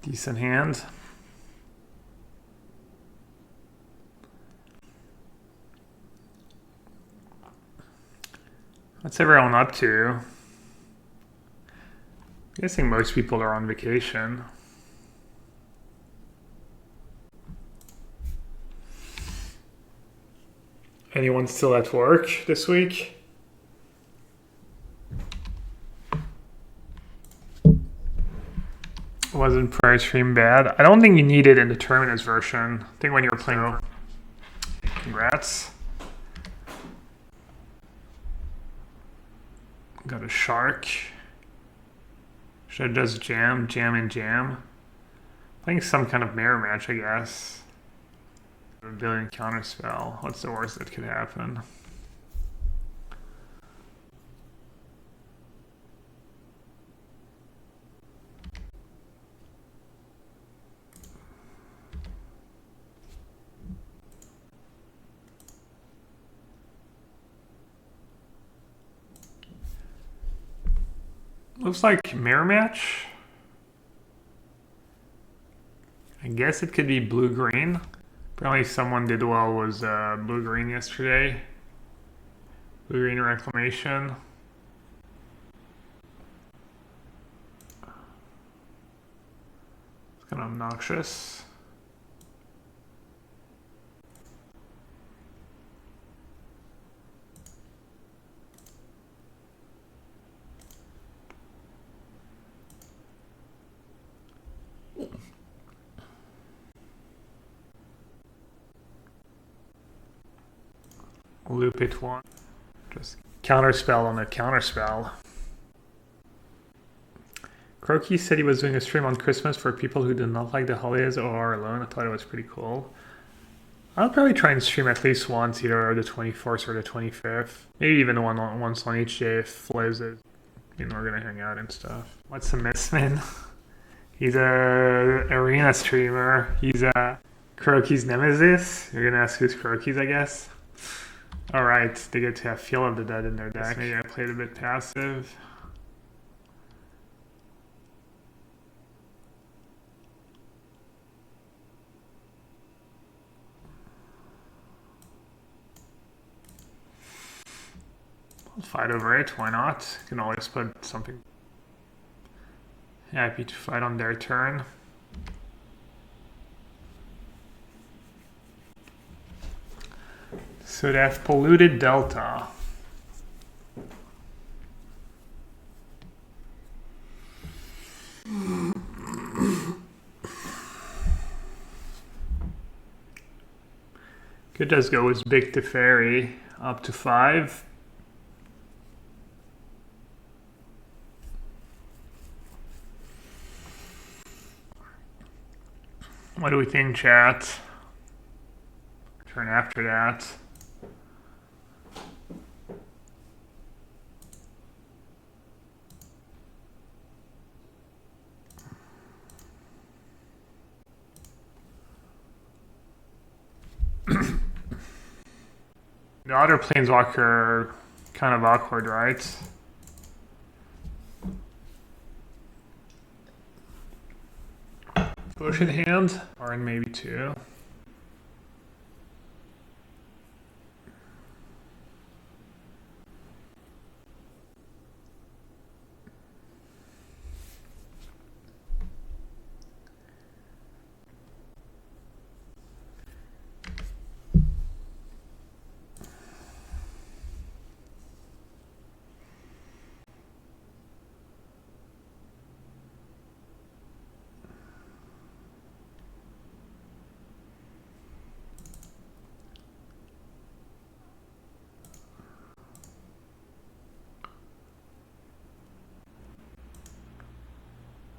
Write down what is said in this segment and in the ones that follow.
Decent hand. What's everyone up to? I'm guessing most people are on vacation. Anyone still at work this week? Wasn't prior stream bad? I don't think you need it in the Terminus version. I think when you were playing... Congrats. Got a shark. Should I just jam, and jam? Playing some kind of mirror match, I guess. A billion counterspell. What's the worst that could happen? Looks like mirror match. I guess it could be blue-green. Apparently someone did well was blue-green yesterday. Blue-green reclamation. It's kind of obnoxious. Loop it one. Just counterspell on a counterspell. Croaky said he was doing a stream on Christmas for people who did not like the holidays or are alone. I thought it was pretty cool. I'll probably try and stream at least once, either the 24th or the 25th. Maybe even once on each day if Fliz is, you know, we're gonna hang out and stuff. What's the Mistman? He's a arena streamer. He's a Croaky's nemesis. You're gonna ask who's Croaky's, I guess. Alright, they get to have Feel of the Dead in their deck. Maybe I played a bit passive. I'll fight over it, why not? You can always put something. Happy to fight on their turn. So they have polluted Delta. Could just go with big Teferi up to 5. What do we think, chat? Turn after that. The other planeswalker kind of awkward, right? Push in hand, or in maybe 2.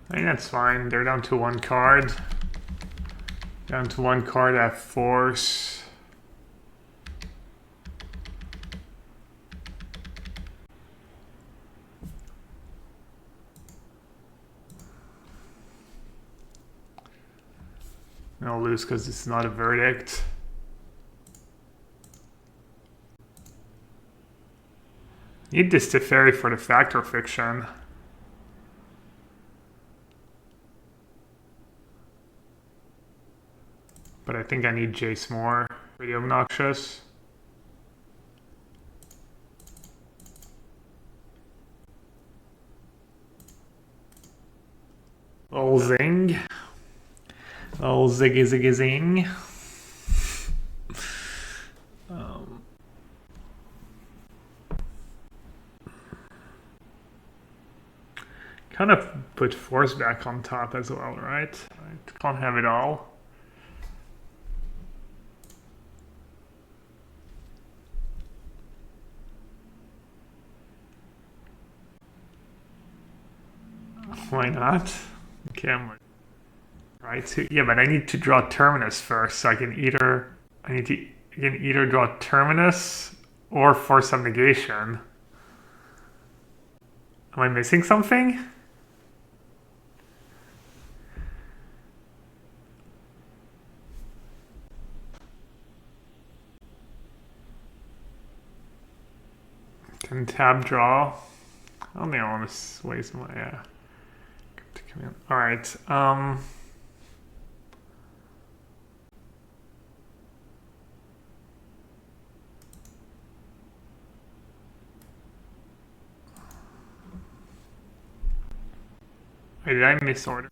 I think that's fine. They're down to 1 card. Down to 1 card at force. And I'll lose because it's not a verdict. Need this Teferi for the fact or fiction. but I think I need Jace more. Pretty obnoxious. Little zing. Little ziggy ziggy zing. Kind of put force back on top as well, right? I can't have it all. Why not? Okay, I'm right to, yeah, but I need to draw Terminus first, so I can either draw Terminus or force some negation. Am I missing something? Can tab draw? I don't think I want to waste my command. All right. Wait, did I misorder?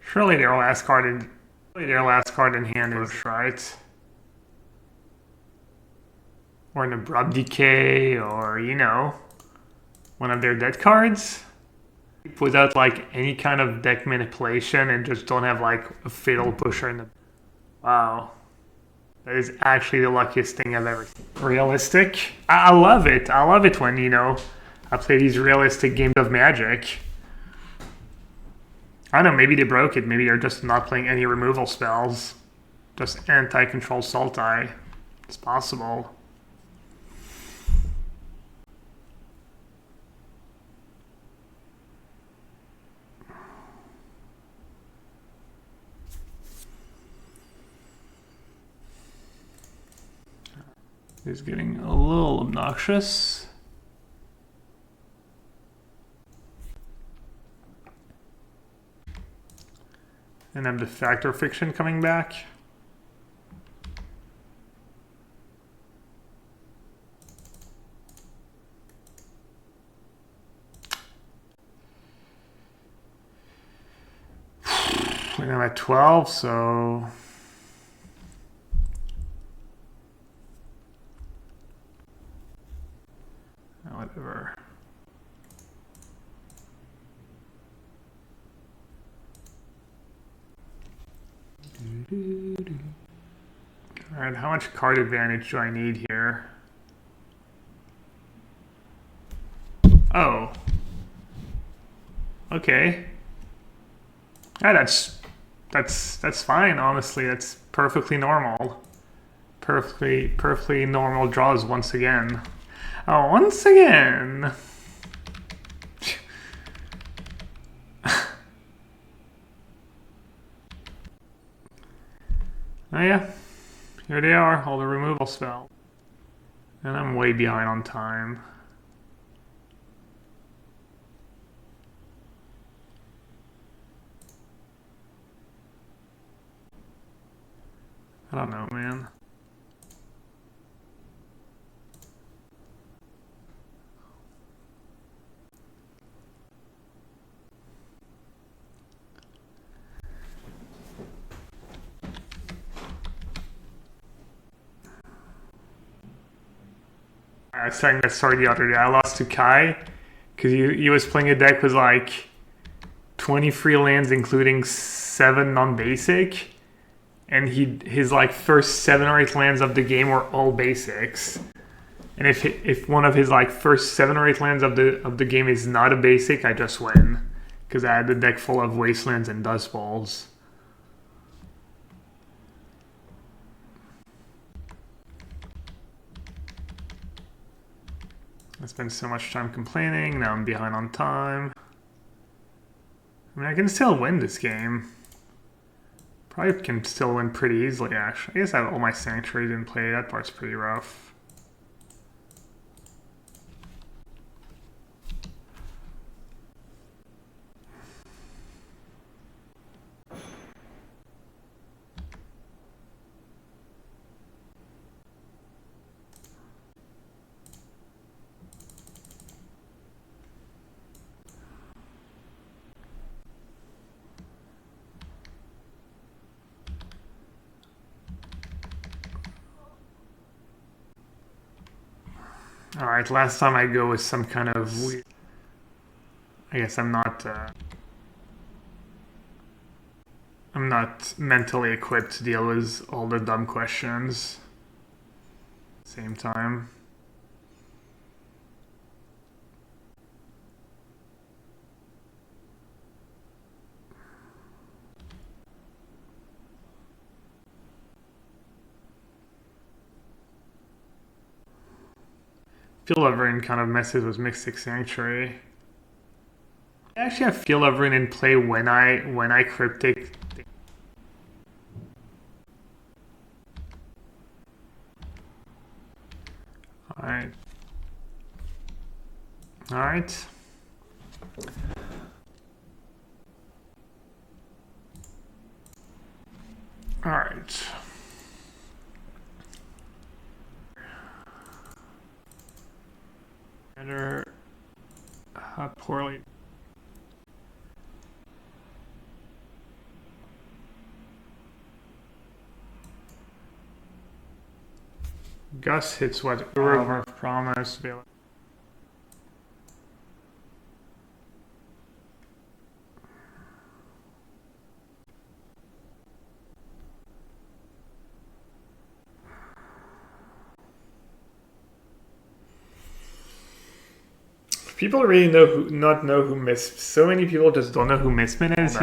Surely their last card in hand is right. Or an Abrupt Decay, or you know, one of their dead cards. Without like any kind of deck manipulation and just don't have like a Fatal Pusher in the... Wow. That is actually the luckiest thing I've ever seen. Realistic? I love it. I love it when, you know, I play these realistic games of Magic. I don't know, maybe they broke it. Maybe they're just not playing any removal spells. Just anti-control Sultai. It's possible. It's getting a little obnoxious. And then the Factor Fiction coming back. And I'm at 12, so... whatever. Alright, how much card advantage do I need here? Oh. Okay. Yeah, that's fine, honestly. That's perfectly normal. Perfectly normal draws once again. Oh, once again. Oh yeah, here they are, all the removal spells. And I'm way behind on time. I don't know, man. I was telling that story the other day. I lost to Kai because he was playing a deck with like 23 lands, including 7 non-basic, and his like first 7 or 8 lands of the game were all basics. And if one of his like first 7 or 8 lands of the game is not a basic, I just win because I had the deck full of Wastelands and Dust Balls. I spent so much time complaining, now I'm behind on time. I mean, I can still win this game. Probably can still win pretty easily, actually. I guess I have all my sanctuaries in play. That part's pretty rough. Alright, last time I go with some kind of weird... I guess I'm not mentally equipped to deal with all the dumb questions. Same time. Field of Ruin kind of messes with Mystic Sanctuary. I actually have Field of Ruin in play when I cryptic. Alright. Alright. Alright. Better poorly. Gus hits what? River of Promise. People really not know who Mist. So many people just don't know who Mistman is.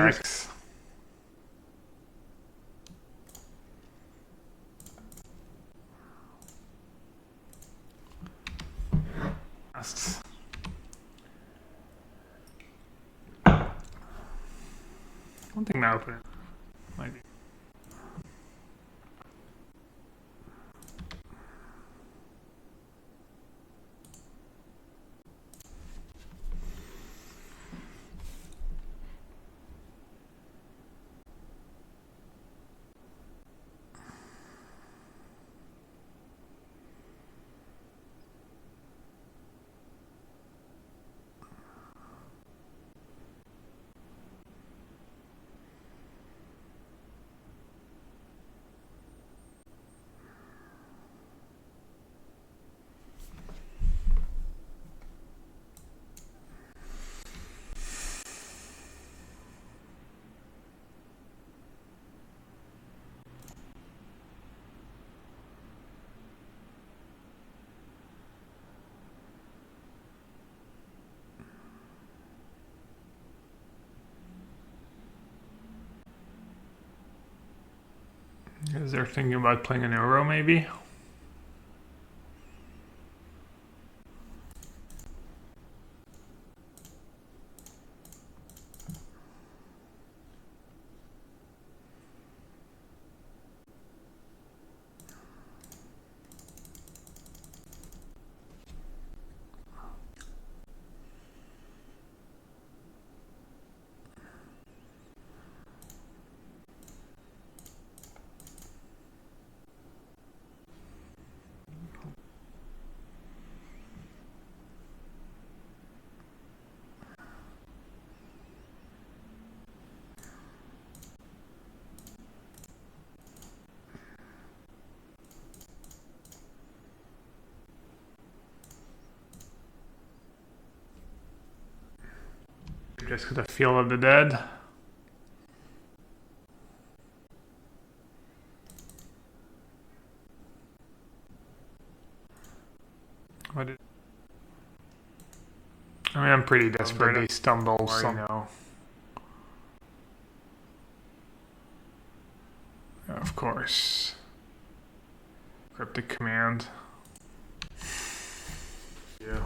That's one thing that open might be. Is there thinking about playing an Euro maybe? Just for the feel of the dead. I mean, I'm pretty desperate. They stumble, so no. Of course. Cryptic command. Yeah.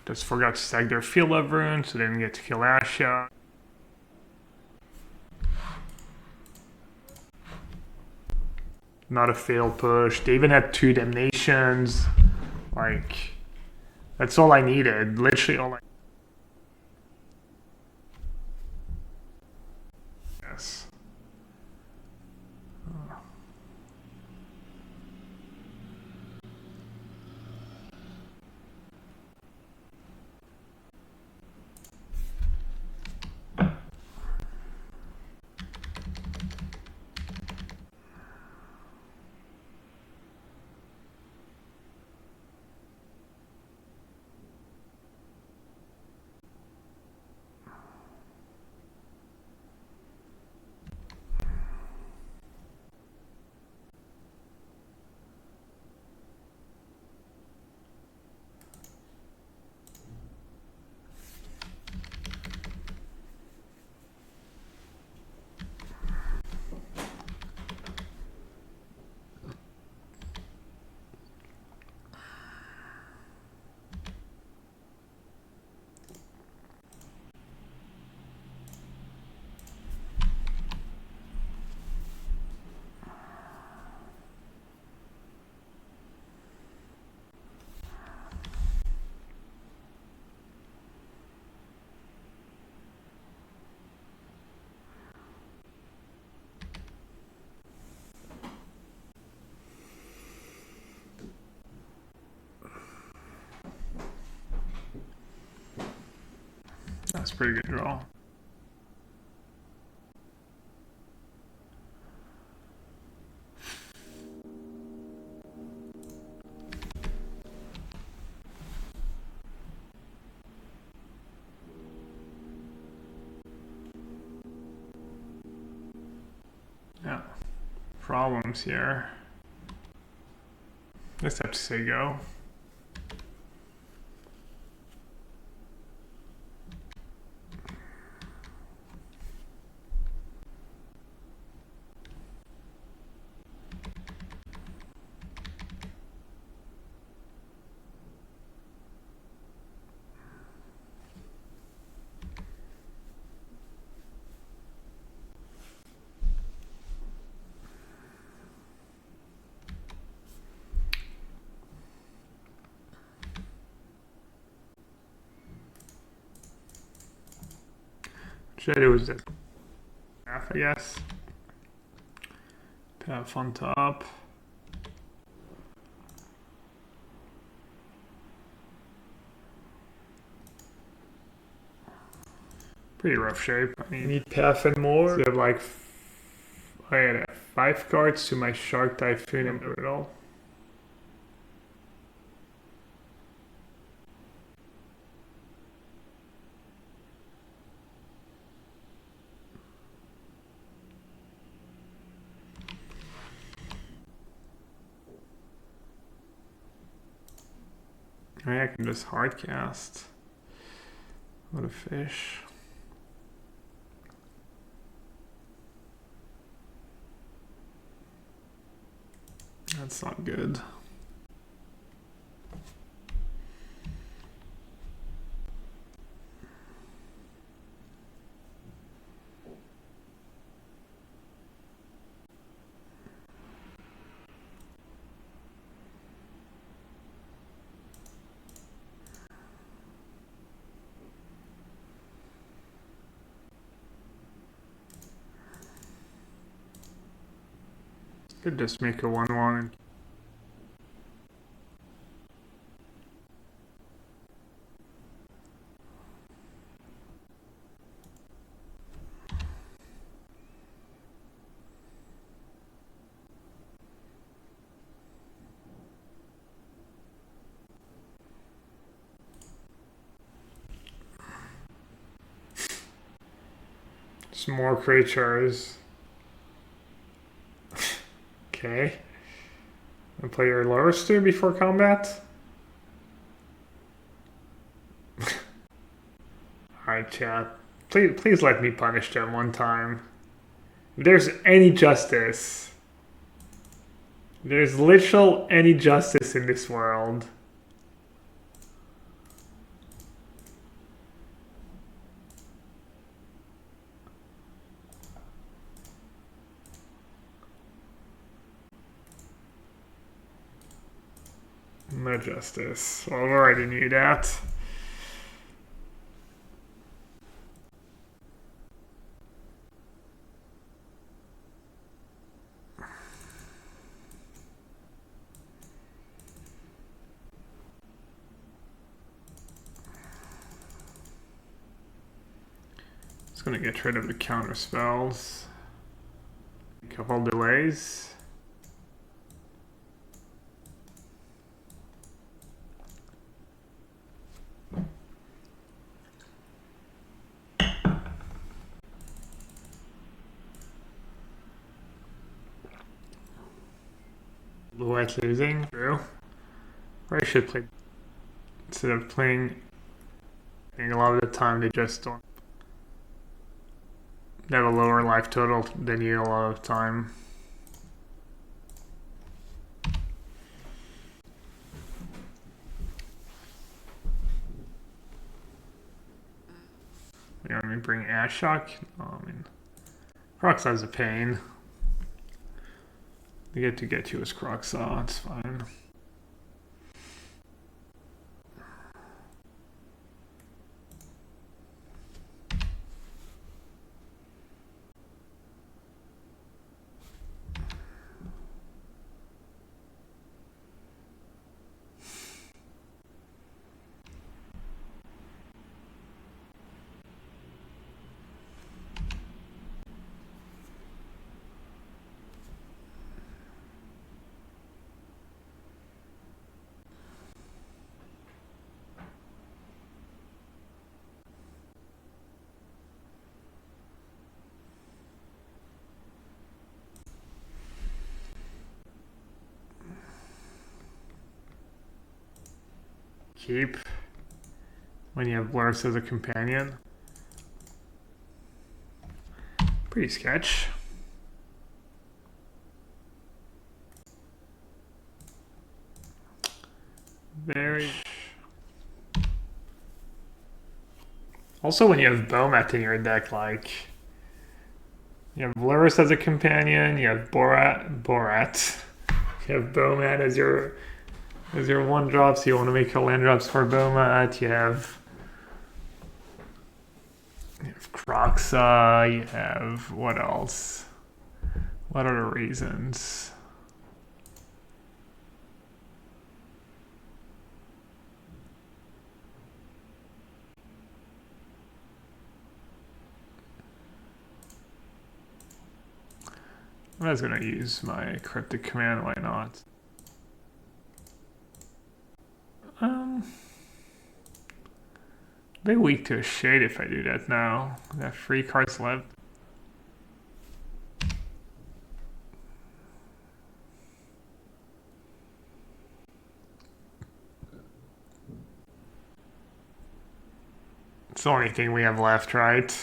Just forgot to stag their Field of Ruin, so they didn't get to kill Asha. not a failed push. They even had 2 damnations. Like, that's all I needed. Literally all I. Yes. That's a pretty good draw. Yeah. Problems here. Just have to say go. Shit, it was a half, I guess. Path on top. Pretty rough shape. I mean, need path and more. So I have like, I had 5 cards to my Shark Typhoon and Brutal. I can just hard cast. What a fish. That's not good. Could just make a 1/1. Some more creatures. Okay. And play your lowest 2 before combat. Alright, chat. Please let me punish them one time. If there's any justice. There's literal any justice in this world. No justice. Well, we already knew that. It's gonna get rid of the counter spells. A couple delays. Blue-white losing. True. Or I should play instead of playing. I think a lot of the time they just don't. They have a lower life total. They need a lot of time. You want me to bring Ashok? Oh, I mean, Croxaw's a pain. They get you as Croxaw, it's fine. Keep when you have Blurus as a companion. Pretty sketch. Very. Also, when you have Bomat in your deck, like you have Blurus as a companion, you have Borat, you have Bomat as your one drops. You want to make your land drops for Bomat. You have Croxa. You have what else? What are the reasons? I was gonna use my cryptic command. Why not? They're weak to a shade if I do that now. I have 3 cards left. It's the only thing we have left, right?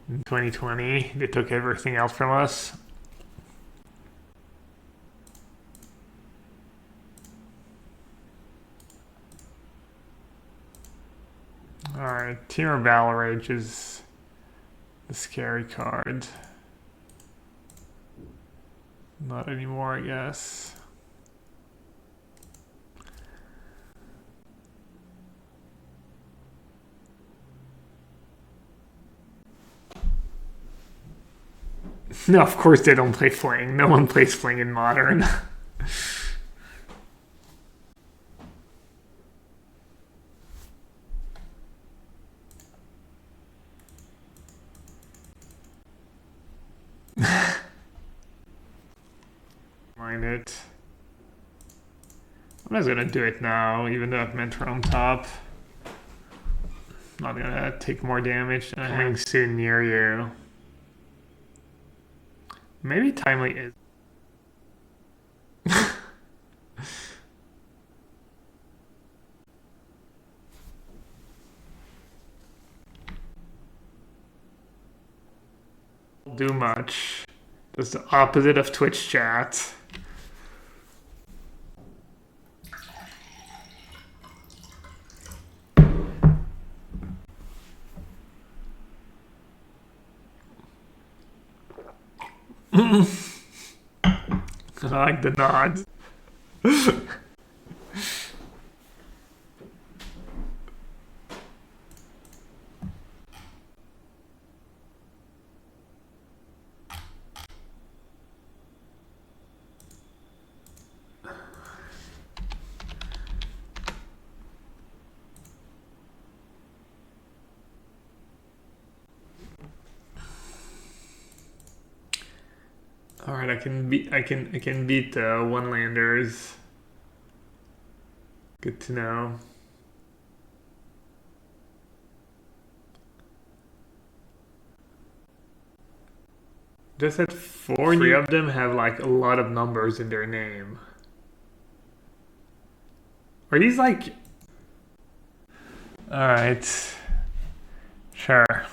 In 2020, they took everything else from us. Alright, Team Battle Rage is the scary card. Not anymore, I guess. No, of course they don't play Fling. No one plays Fling in Modern. Mind it. I'm just gonna do it now, even though I've Mentor on top. Not gonna take more damage. Coming soon near you. Maybe Timely is. Do much. That's the opposite of Twitch chat. I like the nod. All right, I can beat the one landers. Good to know. Just that three of them have like a lot of numbers in their name. Are these like? All right, sure.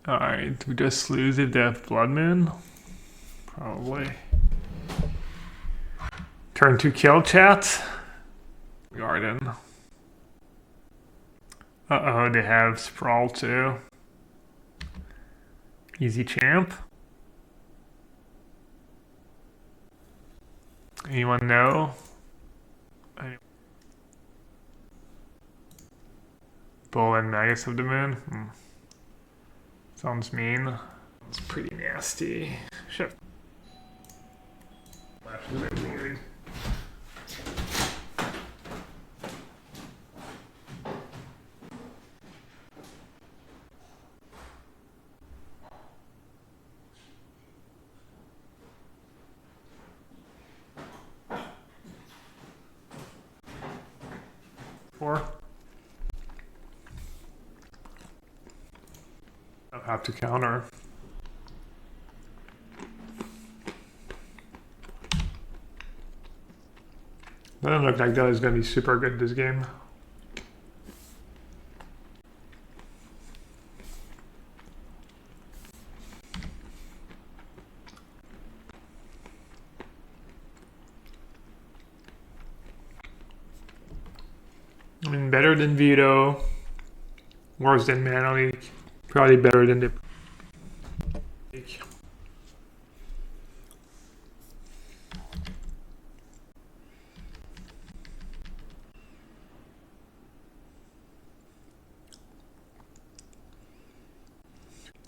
Alright, we just lose if they have Blood Moon. Probably. Turn to kill chat. Garden. Uh-oh, they have Sprawl too. Easy champ. Anyone know? Bull and Magus of the Moon? Sounds mean. It's pretty nasty. Shit. Weird. Four. I'll have to counter. Doesn't look like that is going to be super good this game. I mean, better than Veto. Worse than Mana Leak. Probably better than the...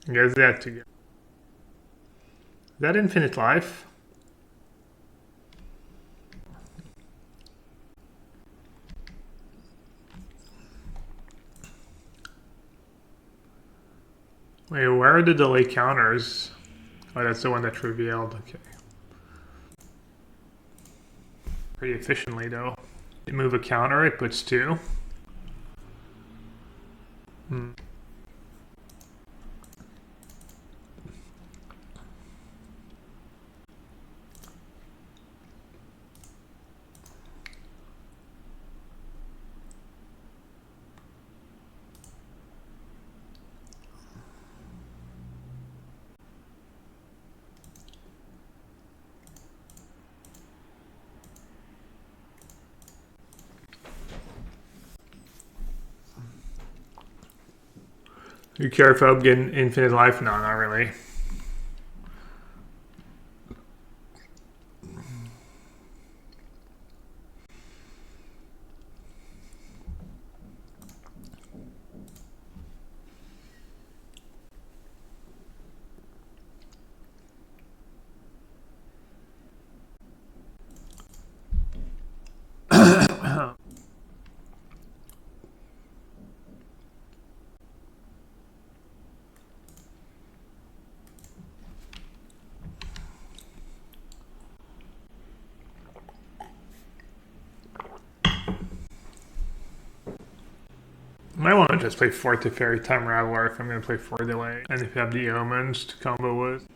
I guess that together. Is that infinite life? Wait, where are the delay counters? Oh, that's the one that's revealed. Okay. Pretty efficiently, though. You move a counter, it puts 2. You care if I'm getting infinite life? No, not really. I might want to just play 4 Teferi Time Raveler if I'm going to play 4 Delay. And if you have the Omens to combo with.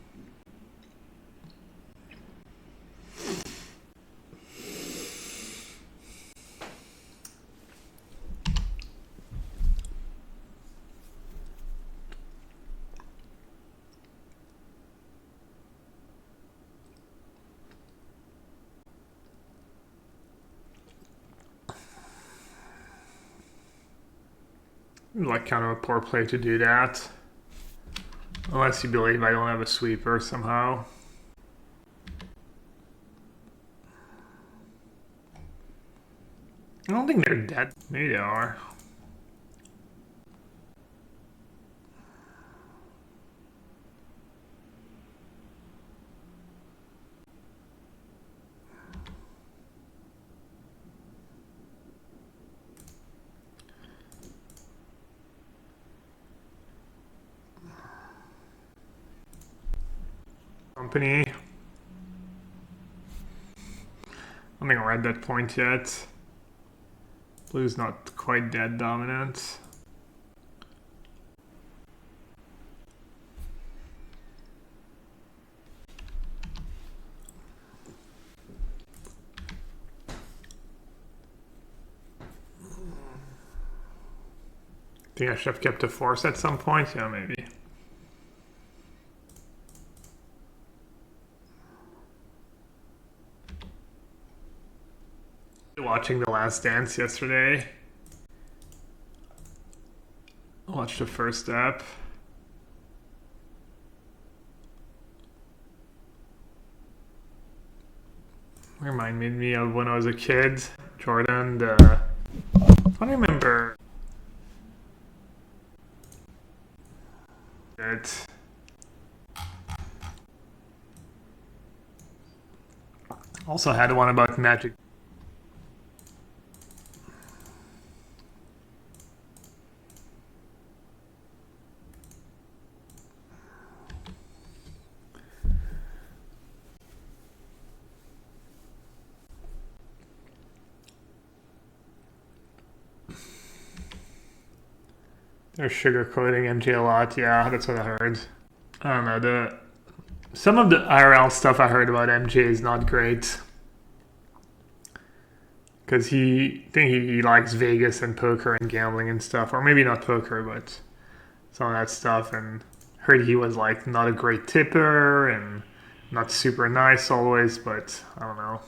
Like kind of a poor play to do that. Unless you believe I don't have a sweeper somehow. I don't think they're dead. Maybe they are. company. Nothing red that point yet. Blue's not quite that dominant. I think I should have kept a force at some point. Yeah, maybe. Watching The Last Dance yesterday. I watched the first step. Reminded me of when I was a kid. Jordan, I don't remember it. Also had one about magic. They're sugarcoating MJ a lot. Yeah, that's what I heard. I don't know. Some of the IRL stuff I heard about MJ is not great. Because he likes Vegas and poker and gambling and stuff. Or maybe not poker, but some of that stuff. And heard he was like not a great tipper and not super nice always, but I don't know.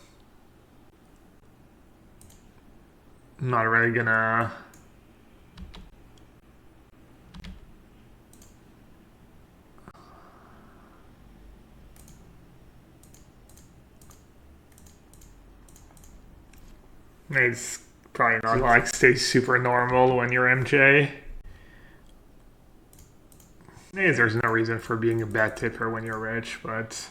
I'm not really gonna... It's probably not like stay super normal when you're MJ. Maybe there's no reason for being a bad tipper when you're rich, but...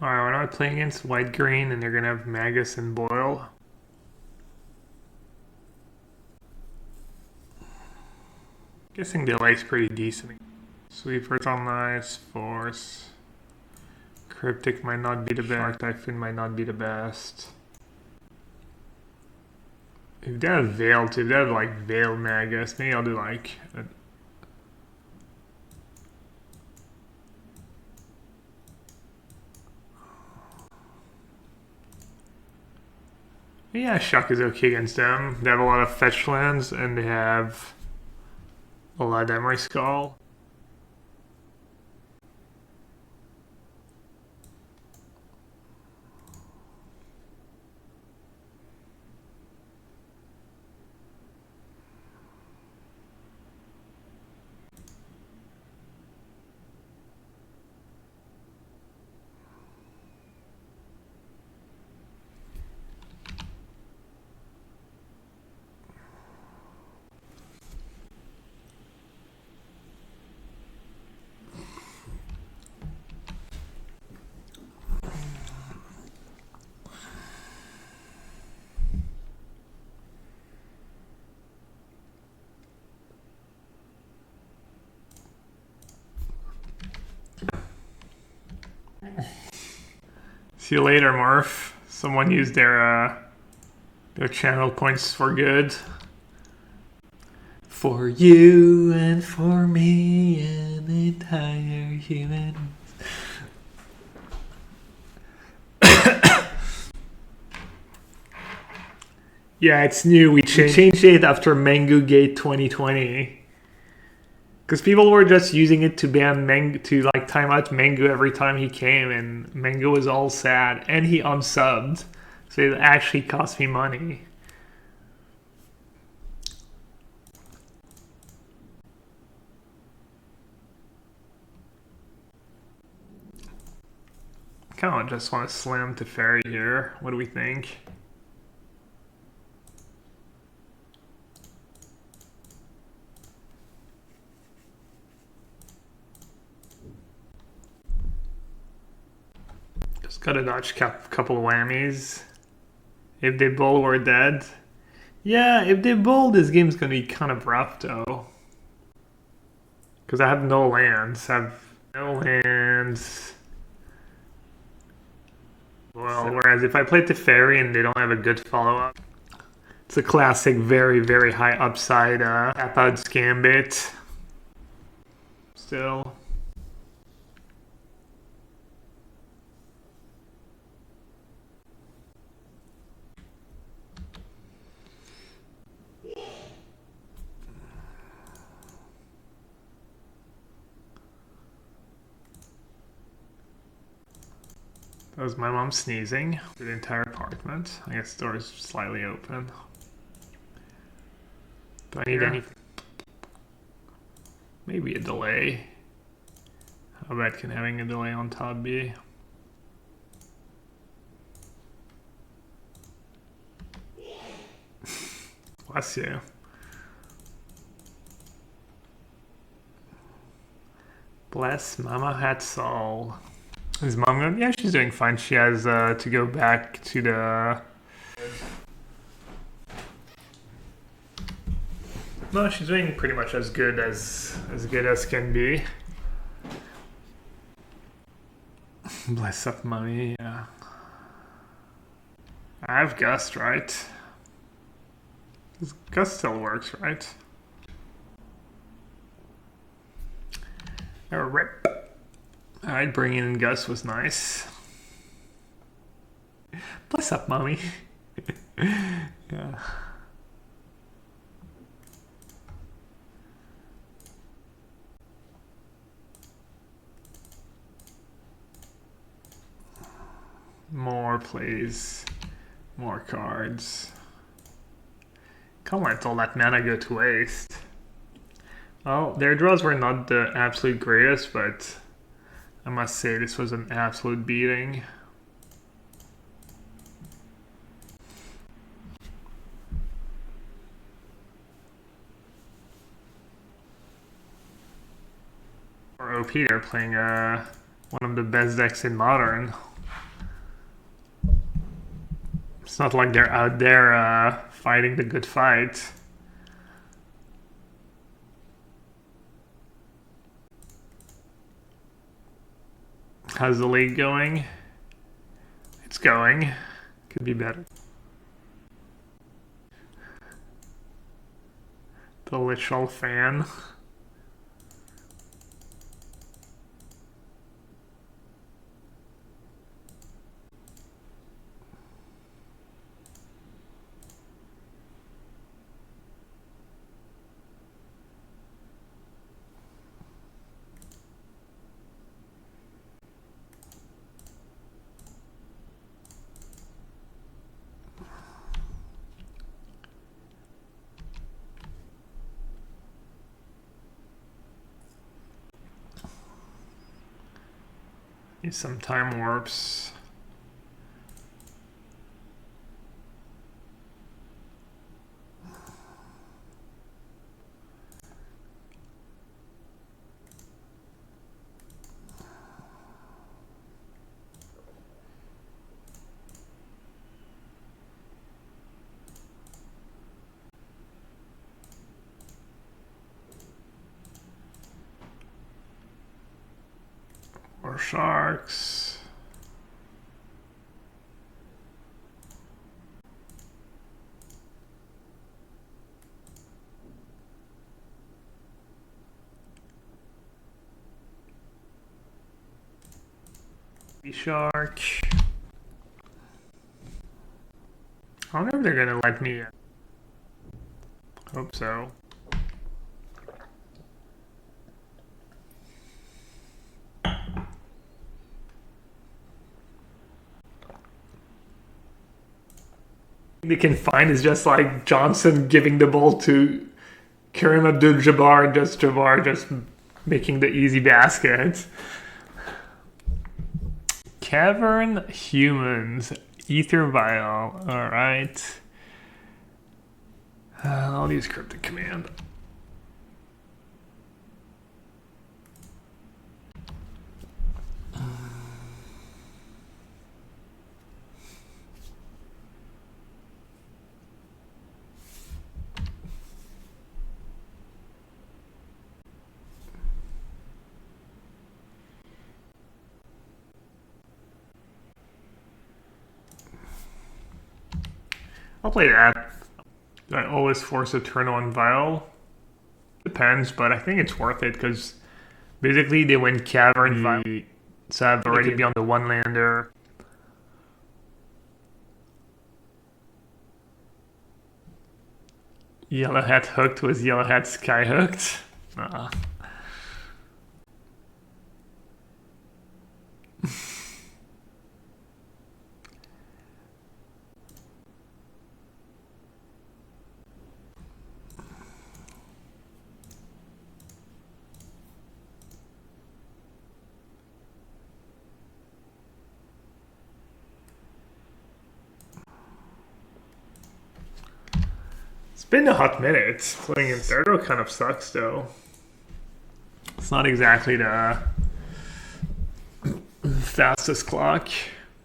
Alright, we're not playing against white-green, and they're going to have Magus and Boyle. Guessing delay's pretty decent. Sweepers on nice, Force. Cryptic might not be the best. Typhoon might not be the best. If they have Veil too, if they have like Veil Magus, maybe I'll do like... Yeah, Shock is okay against them. They have a lot of fetch lands, and they have a lot of Emery Skull. See you later, Morph. Someone used their channel points for good. For you and for me and the entire human. Yeah, it's new. We changed it after Mango Gate 2020. Because people were just using it to ban Mango, to like time out Mango every time he came, and Mango was all sad, and he unsubbed, so it actually cost me money. Kind of just want to slam Teferi here. What do we think? Just gotta dodge a couple of whammies. If they bowl, we're dead. Yeah, if they bowl, this game's gonna be kind of rough though. Because I have no lands. Well, whereas if I play Teferi and they don't have a good follow-up, it's a classic very, very high upside tap-out Gambit. Still. That was my mom sneezing through the entire apartment. I guess the door is slightly open. Do I need any? Maybe a delay. How bad can having a delay on top be? Bless you. Bless Mama Hatsal. Is mom going? Yeah, she's doing fine. She has to go back to the... No, she's doing pretty much as good as can be. Bless up, mommy. Yeah. I have Gust, right? Gust still works, right? Oh, rip. Alright, bringing in Gus was nice. Bless up, mommy. Yeah. More, please. More cards. Can't let all that mana go to waste. Well, their draws were not the absolute greatest, but I must say this was an absolute beating. For OP, they're playing one of the best decks in Modern. It's not like they're out there fighting the good fight. How's the league going? It's going. Could be better. The literal fan. Need some time warps. Or sharks. Shark. I wonder if they're gonna let me. Hope so. They can find is just like Johnson giving the ball to Kareem Abdul-Jabbar, just Jabbar just making the easy basket. Cavern humans. Ether vial. Alright. I'll use cryptic command. I'll play that. I always force a turn on vial. Depends, but I think it's worth it because basically they win Cavern vial. So I've already be on the one lander. Yellowhat hooked was Yellowhat sky hooked. It's been a hot minute. Playing in Thirdo kind of sucks though. It's not exactly the fastest clock,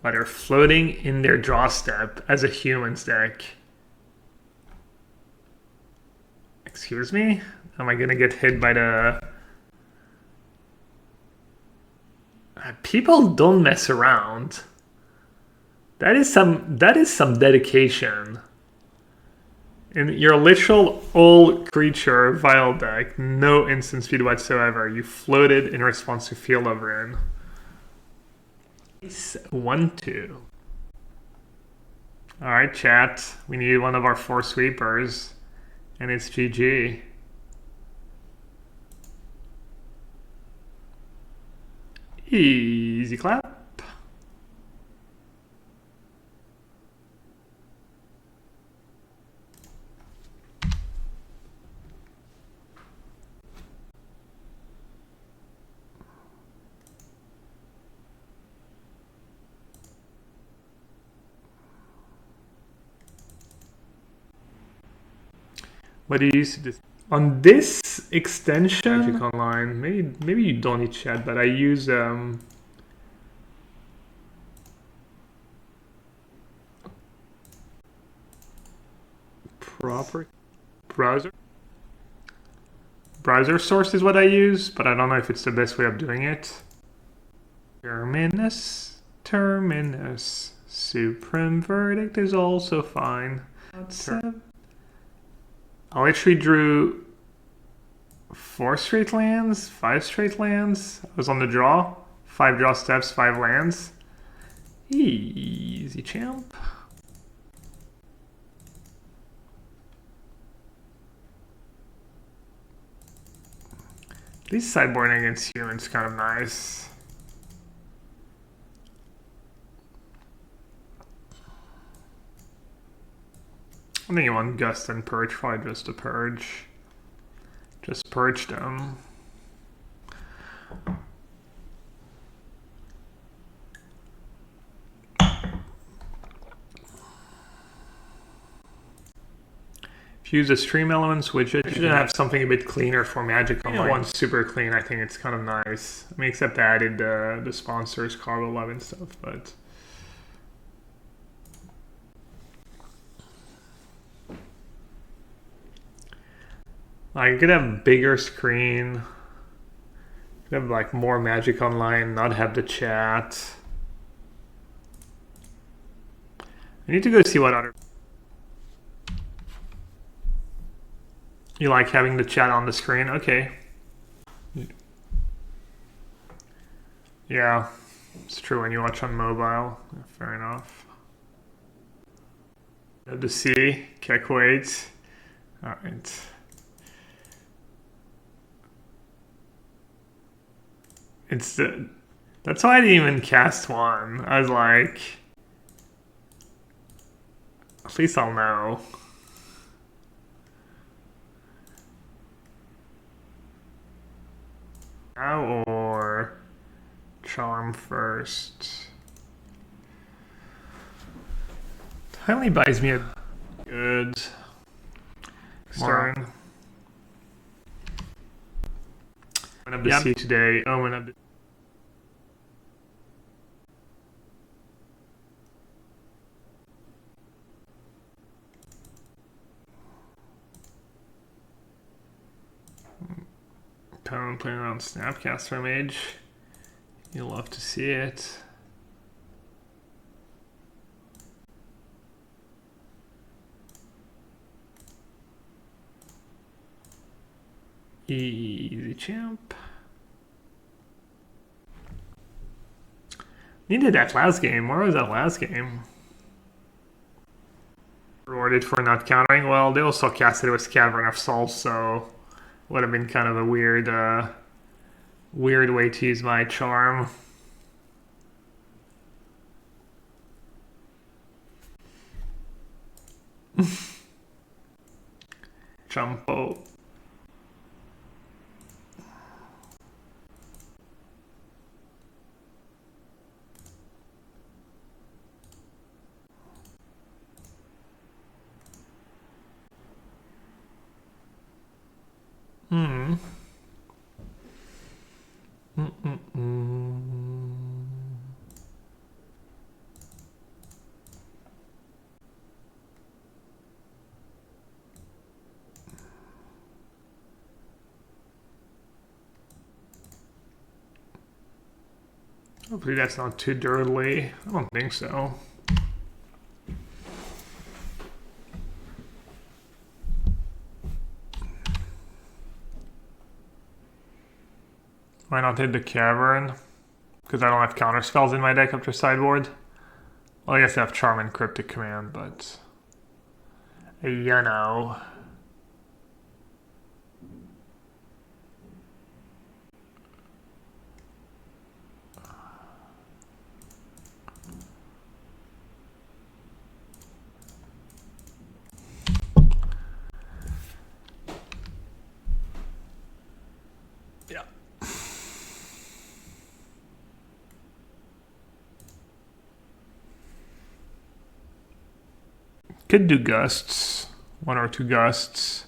but they're floating in their draw step as a humans deck. Excuse me? Am I gonna get hit by the... People don't mess around. That is some dedication. In your literal all creature vial deck, no instant speed whatsoever. You floated in response to Field of Ruin. 1-2. Alright, chat. We need one of our 4 sweepers. And it's GG. Easy clap. What do you use to this? On this extension, Magic Online, maybe you don't need chat, but I use proper browser source is what I use, but I don't know if it's the best way of doing it. Terminus, Supreme Verdict is also fine. I literally drew 4 straight lands, 5 straight lands. I was on the draw. 5 draw steps, 5 lands. Easy champ. At least sideboarding against humans is kind of nice. I think you want Gust and Purge, probably just a Purge. Just purge them. If you use a Stream Elements widget, you should have something a bit cleaner for Magic Online. One's super clean, I think it's kind of nice. I mean, except I added the sponsors, Cargo Love and stuff, but... I could have a bigger screen. Could have like more Magic Online, not have the chat. I need to go see what other... You like having the chat on the screen? Okay. Yeah, it's true when you watch on mobile. Yeah, fair enough. You have to see, Keck waits. Alright. That's why I didn't even cast one. I was like, at least I'll know. Now or Charm first. Finally buys me a good stern. Went up to sea today. Oh, went up to Tone playing around Snapcaster Mage. You'll love to see it. Easy champ. Needed that last game. Where was that last game? Rewarded for not countering. Well, they also casted it with Cavern of Souls, so would have been kind of a weird, weird way to use my charm. Jumpo. Hopefully that's not too dirty. I don't think so. Why not hit the Cavern? Because I don't have counter spells in my deck after sideboard. Well, I guess I have Charm and Cryptic Command, but you know. Yeah. Could do gusts, 1 or 2 gusts,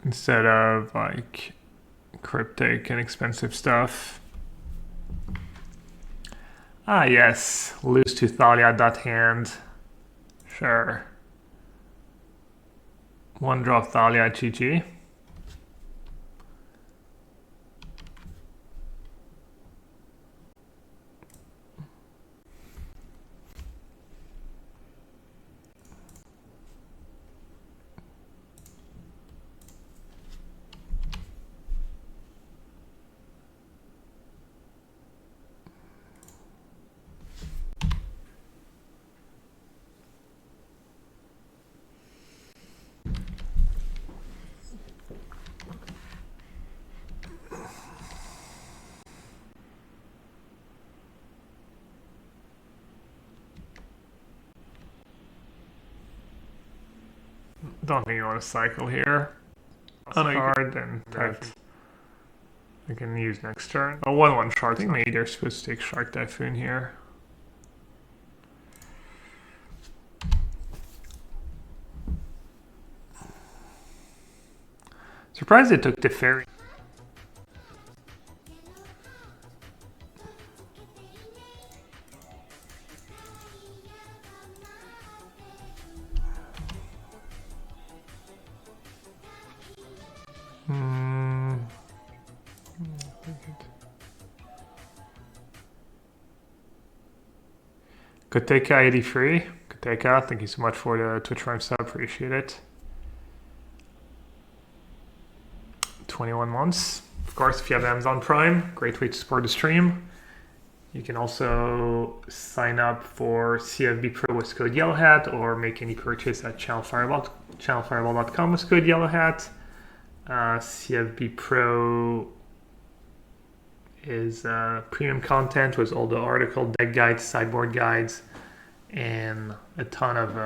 instead of like cryptic and expensive stuff. Ah yes, lose to Thalia.hand. Sure. 1 drop Thalia, GG. Don't think you want to cycle here. On a card, then that I can use next turn. Oh, 1/1 Shark. I think maybe they're supposed to take Shark Typhoon here. Surprised they took Teferi. Koteka 83. Koteka, thank you so much for the Twitch Prime sub, appreciate it. 21 months. Of course, if you have Amazon Prime, great way to support the stream. You can also sign up for CFB Pro with code yellowhat or make any purchase at channelfireball.com with code yellowhat. CFB Pro is premium content with all the article, deck guides, sideboard guides, and a ton of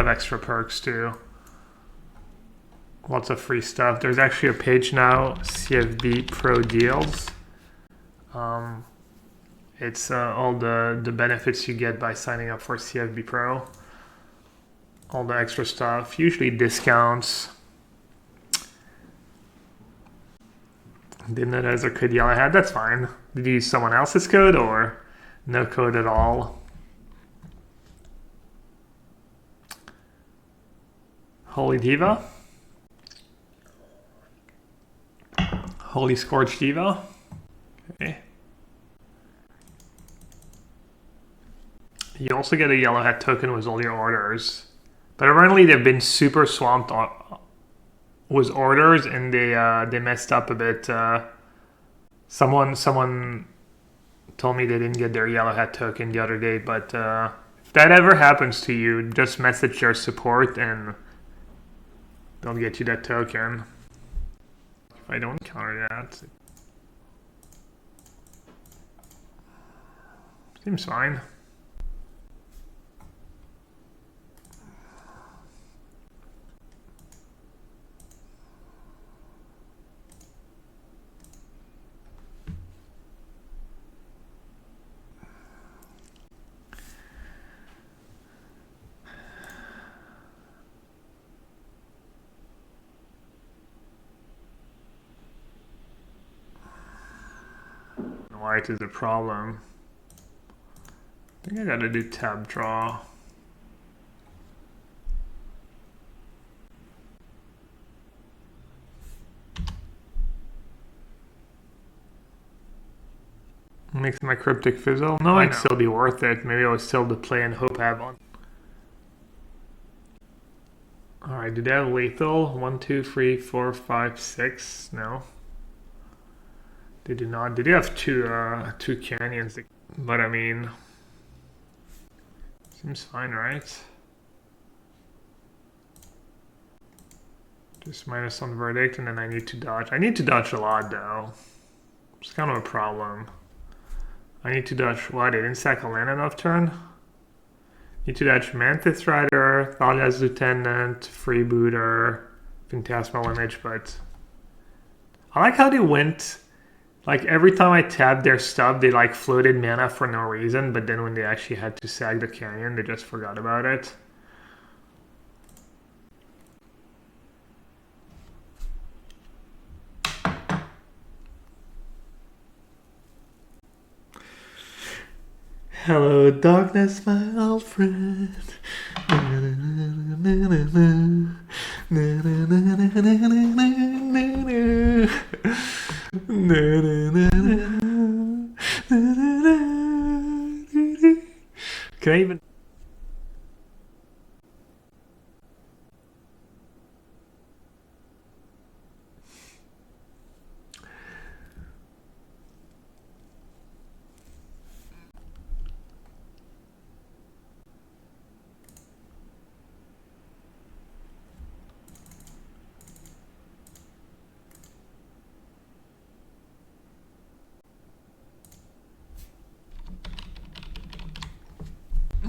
extra perks too. Lots of free stuff. There's actually a page now, CFB Pro Deals. It's all the benefits you get by signing up for CFB Pro. All the extra stuff, usually discounts. Didn't know there's a code yellowhat. That's fine. Did you use someone else's code or no code at all? Holy Diva. Holy Scorched Diva. Okay. You also get a yellowhat token with all your orders. But apparently they've been super swamped with orders and they messed up a bit. Someone told me they didn't get their yellowhat token the other day, but if that ever happens to you, just message their support and they'll get you that token. If I don't counter that, seems fine. White is a problem. I think I gotta do tab draw. Makes my cryptic fizzle. No, it'd still be worth it. Maybe I would still play and hope have on. Alright, do they have lethal? 1, 2, 3, 4, 5, 6? No. They do not. They do have two canyons, but I mean, seems fine, right? Just minus on verdict, and then I need to dodge. I need to dodge a lot, though. It's kind of a problem. I need to dodge what? They didn't sack a land enough turn? Need to dodge Mantis Rider, Thalia's Lieutenant, Freebooter, Phantasmal Image, but I like how they went. Like, every time I tabbed their stuff, they, like, floated mana for no reason, but then when they actually had to sag the canyon, they just forgot about it. Hello, darkness, my old friend. Can I even...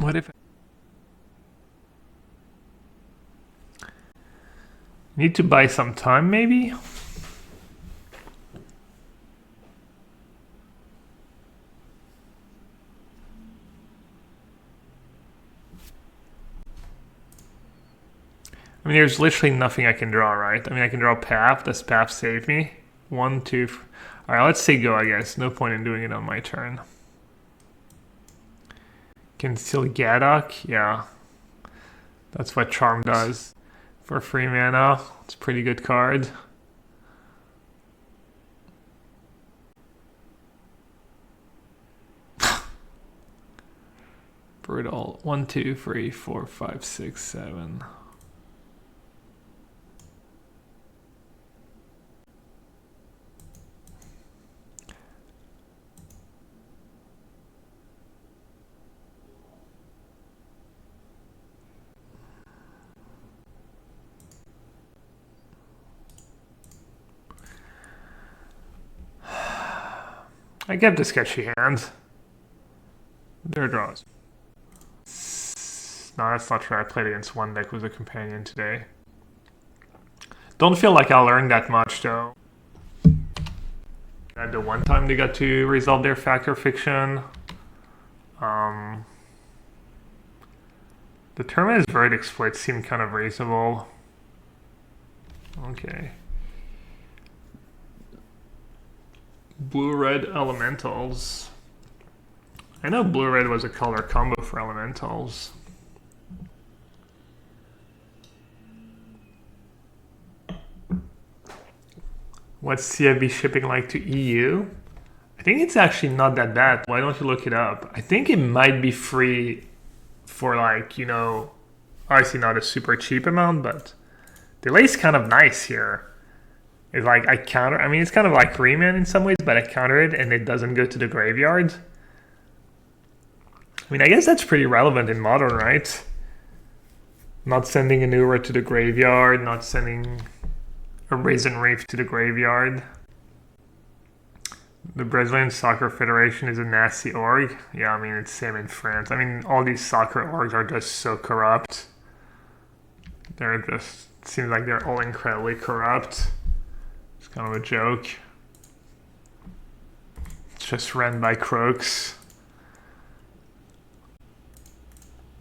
What if... Need to buy some time, maybe? I mean, there's literally nothing I can draw, right? I mean, I can draw Path. Does Path save me? 1, 2... Alright, let's say go, I guess. No point in doing it on my turn. Can still Gaddock? Yeah. That's what Charm does. For free mana. It's a pretty good card. Brutal. 1, 2, 3, 4, 5, 6, 7. I get the sketchy hand. There draws. No, that's not true. I played against one deck with a companion today. Don't feel like I learned that much, though. At the one time they got to resolve their Fact or Fiction. The Terminus Verdict splits seem kind of reasonable. Okay. Blue-red elementals. I know blue-red was a color combo for elementals. What's CFB shipping like to EU? I think it's actually not that bad. Why don't you look it up? I think it might be free for like, you know, obviously not a super cheap amount, but delay's kind of nice here. It's like I mean, it's kind of like Remand in some ways, but I counter it and it doesn't go to the graveyard. I mean, I guess that's pretty relevant in Modern, right? Not sending an Ura to the graveyard, not sending a Raisin Reef to the graveyard. The Brazilian Soccer Federation is a nasty org. Yeah, I mean, it's same in France. I mean, all these soccer orgs are just so corrupt. They're just, it seems like they're all incredibly corrupt. It's kind of a joke. It's just ran by crooks.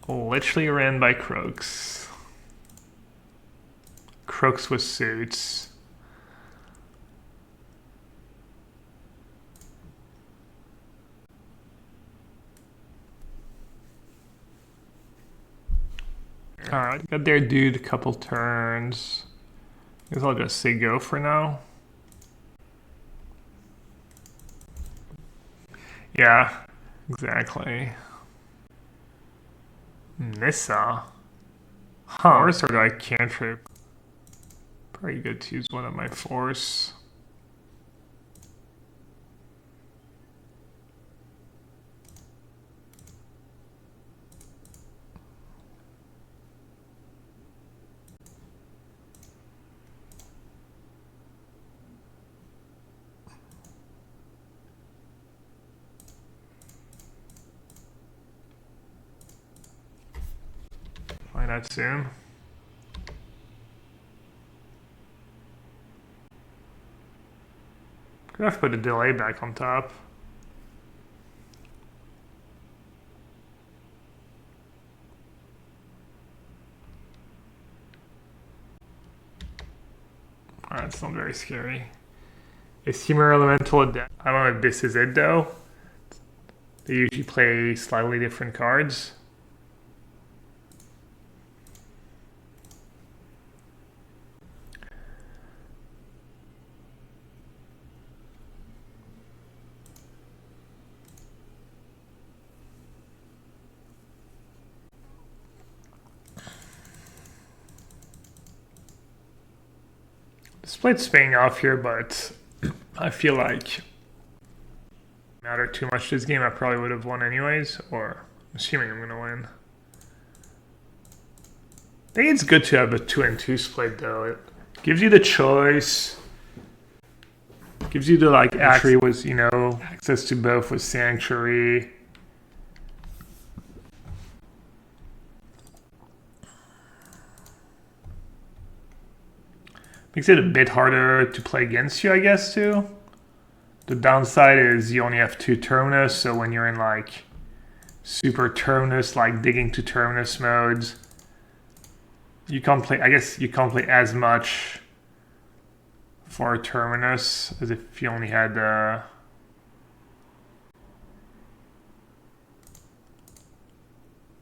Literally ran by crooks. Crooks with suits. Alright, got their dude a couple turns. I guess I'll just say go for now. Yeah, exactly. Nissa. Huh. Force or do I cantrip? Probably good to use one of my force. Find out soon. Could have to put a delay back on top. Alright, it's not very scary. Is Humor Elemental a deck? I don't know if this is it though. They usually play slightly different cards. Split's paying off here, but I feel like matter too much this game. I probably would have won anyways, or assuming I'm gonna win. I think it's good to have a 2-2 split though. It gives you the choice. Gives you the like actually was, you know, access to both with Sanctuary. Makes it a bit harder to play against you, I guess, too. The downside is you only have 2 Terminus, so when you're in like super Terminus, like digging to Terminus modes, you can't play, I guess you can't play as much for a Terminus as if you only had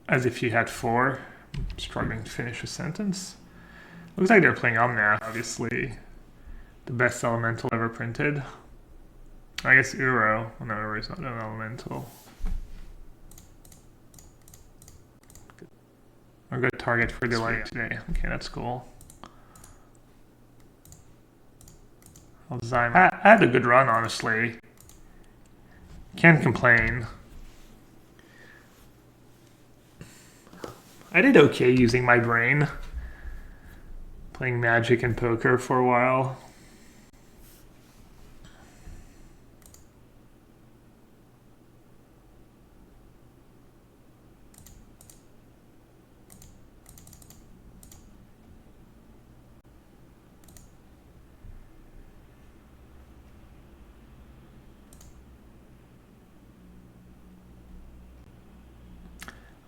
as if you had 4. I'm struggling to finish a sentence. Looks like they're playing Omnath, obviously. The best elemental ever printed. I guess Uro. Oh, no, Uro is not an elemental. A good target for delay today. Okay, that's cool. I had a good run, honestly. Can't complain. I did okay using my brain. Playing Magic and poker for a while.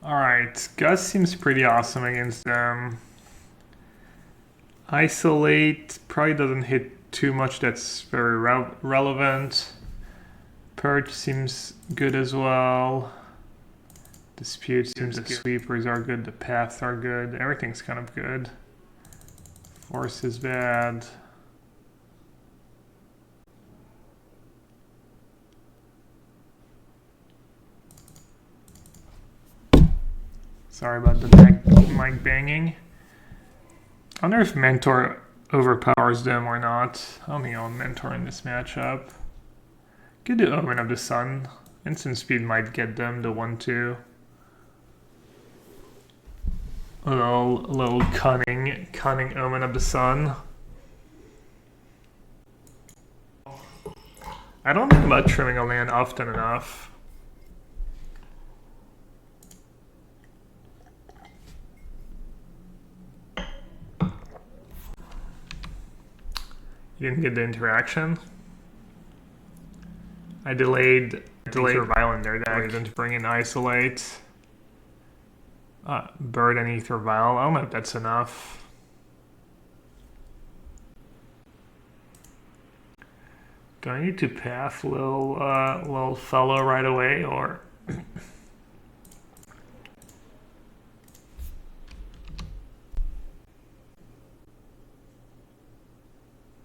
Alright, Gus seems pretty awesome against them. Isolate probably doesn't hit too much that's very relevant. Purge seems good as well. Dispute seems the sweepers are good, the paths are good, everything's kind of good. Force is bad. Sorry about the mic banging. I wonder if Mentor overpowers them or not. I don't think I'll Mentor in this matchup. Could do Omen of the Sun. Instant speed might get them the 1-2. A little cunning Omen of the Sun. I don't think about trimming a land often enough. You didn't get the interaction. I delayed Vile in their deck to bring in Isolate. Bird and Ether Vile. I don't know if that's enough. Do I need to path little fellow right away, or?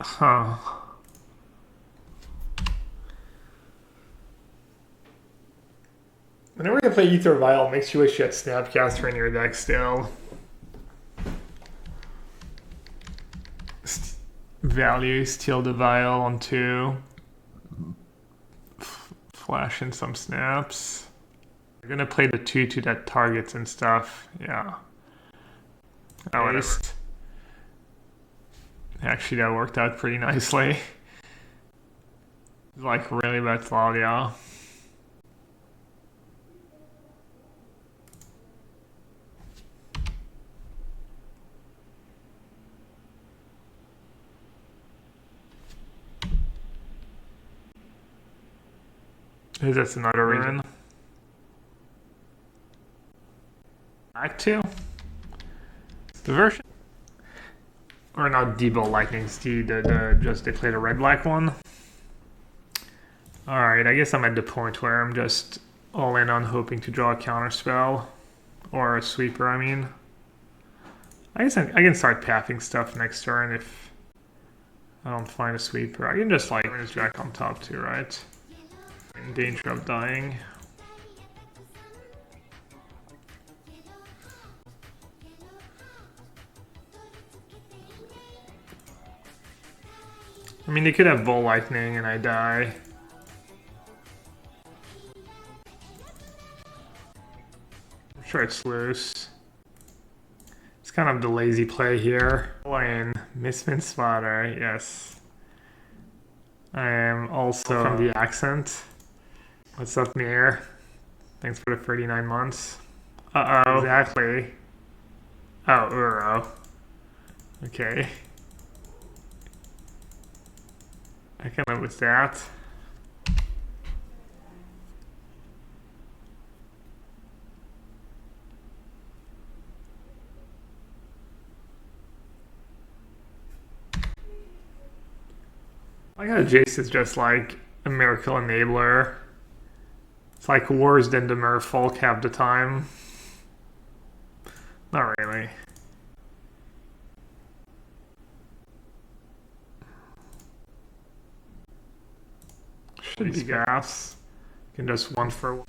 Huh. Whenever you play Ether Vial, it makes you wish you had Snapcaster in your deck still. Value, steal the Vial on 2. Flash in some snaps. You're gonna play the 2-2 that targets and stuff. Yeah. At least. Actually, that worked out pretty nicely. Like, really bad flawed, yeah. That's another reason. Back to the version. Or not Debo Lightning's just they played a red-black one. Alright, I guess I'm at the point where I'm just all in on hoping to draw a counterspell. Or a sweeper, I mean. I guess I can start pathing stuff next turn if I don't find a sweeper. I can just like his Jack on top too, right? In danger of dying. I mean, they could have Bull Lightning and I die. I'm sure it's loose. It's kind of the lazy play here. In Misfin Spotter, yes. I am also from the accent. What's up, Mir? Thanks for the 39 months. Uh-oh. Exactly. Oh, Uro. Okay. I can live with that. I got Jace is just like a miracle enabler. It's like worse than the Merfolk half the time. Not really. Should be gas. Can just 1 for 1.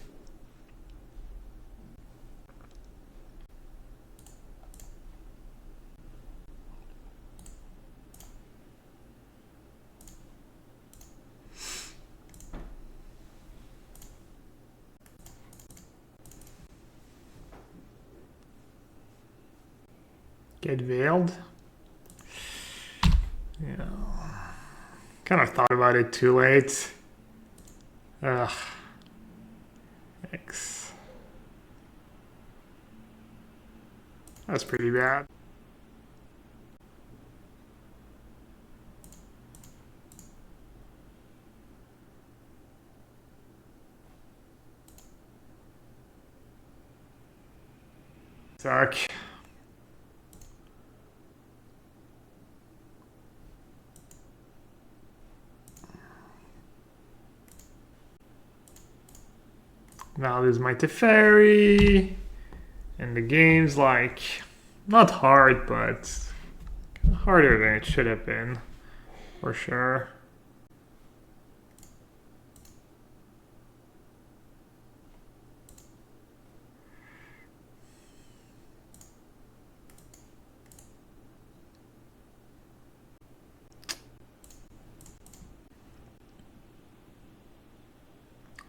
Get veiled? Yeah. Kind of thought about it too late. Ugh. X. That's pretty bad. Suck. Now there's my Teferi. And the game's like, not hard, but harder than it should have been, for sure.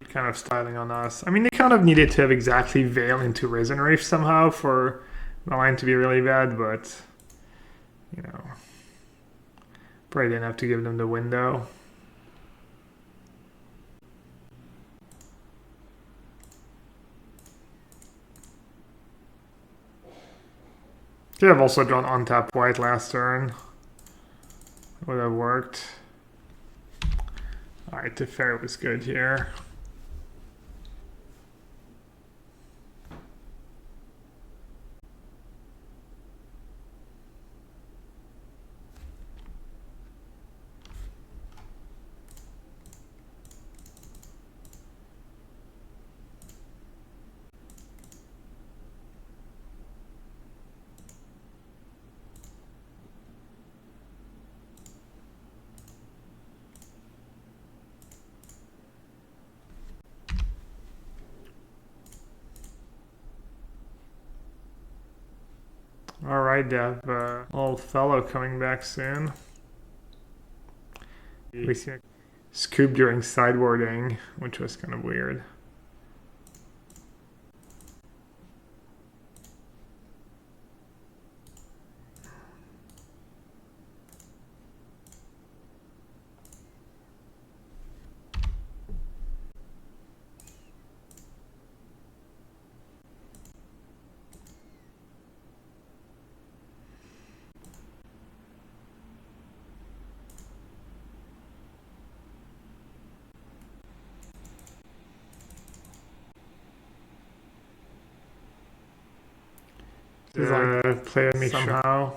Kind of styling on us. I mean, they kind of needed to have exactly Veil into Risen Reef somehow for the line to be really bad, but, you know, probably didn't have to give them the window. Could have also drawn untap white last turn. Would have worked. Alright, Teferi was good here. Alright, Dev. Old fellow coming back soon. We see a scoop during sideboarding, which was kind of weird. Play with me somehow.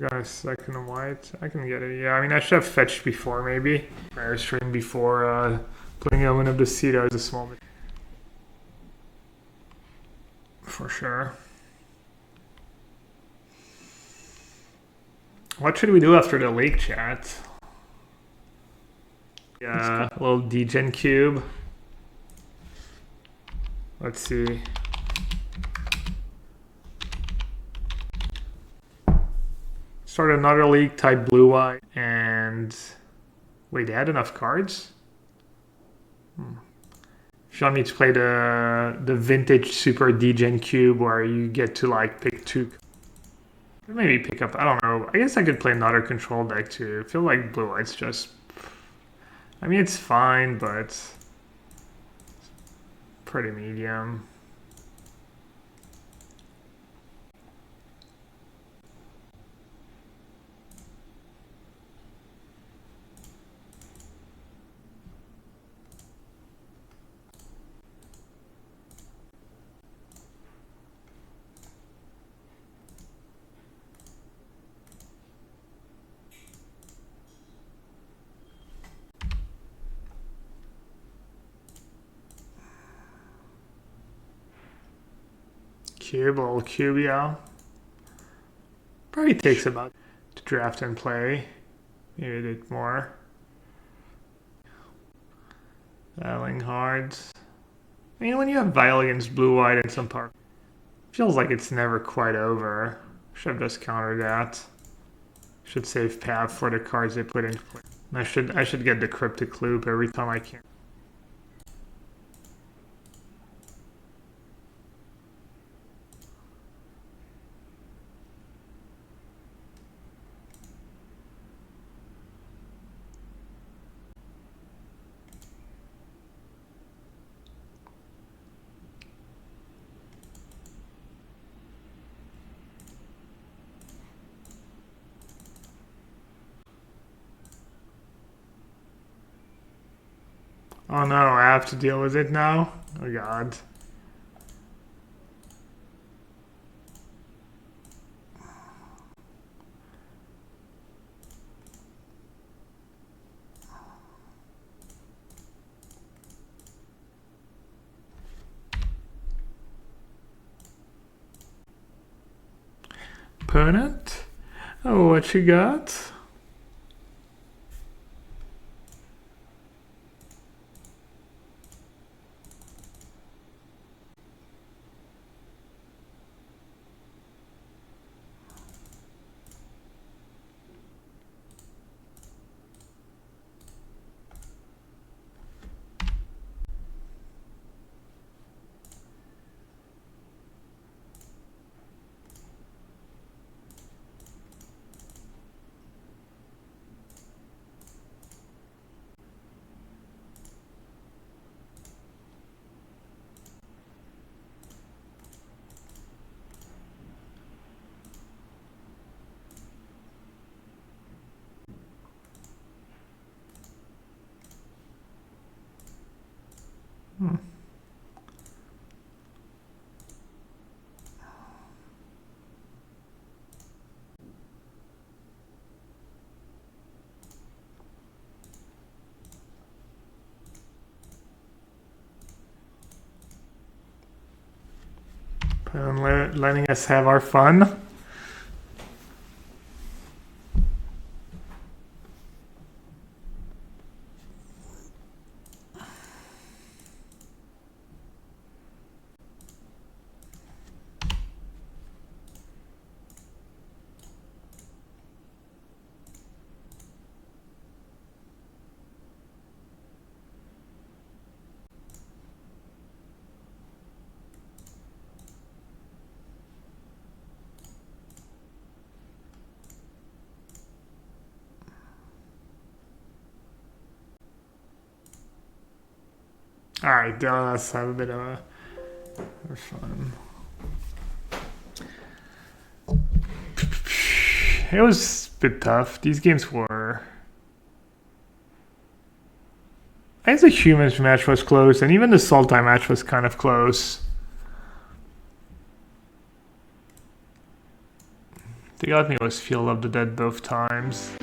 Got a second white. I can get it. Yeah, I mean, I should have fetched before, maybe. Prayer stream before putting Omen of the Cedar as a small bit. For sure. What should we do after the lake chat? Yeah, a little degen cube. Let's see. Start another league, type blue-white, and... Wait, they had enough cards? If you want me to play the vintage super degen cube where you get to like pick two... Maybe pick up, I don't know. I guess I could play another control deck too. I feel like blue-white's just... I mean, it's fine, but... pretty medium. Cube, a little cube, yeah. Probably takes about to draft and play. Maybe a bit more. Battling hard. I mean, when you have Vial against blue-white in some part, feels like it's never quite over. Should have just countered that. Should save path for the cards they put in. I should get the Cryptic Loop every time I can. Oh no, I have to deal with it now? Oh god. Opponent? Oh, what you got? And letting us have our fun. Alright, let's have a bit of fun. It was a bit tough. These games were... I guess the Humans match was close, and even the Sultai match was kind of close. They got me with Field of the Dead both times.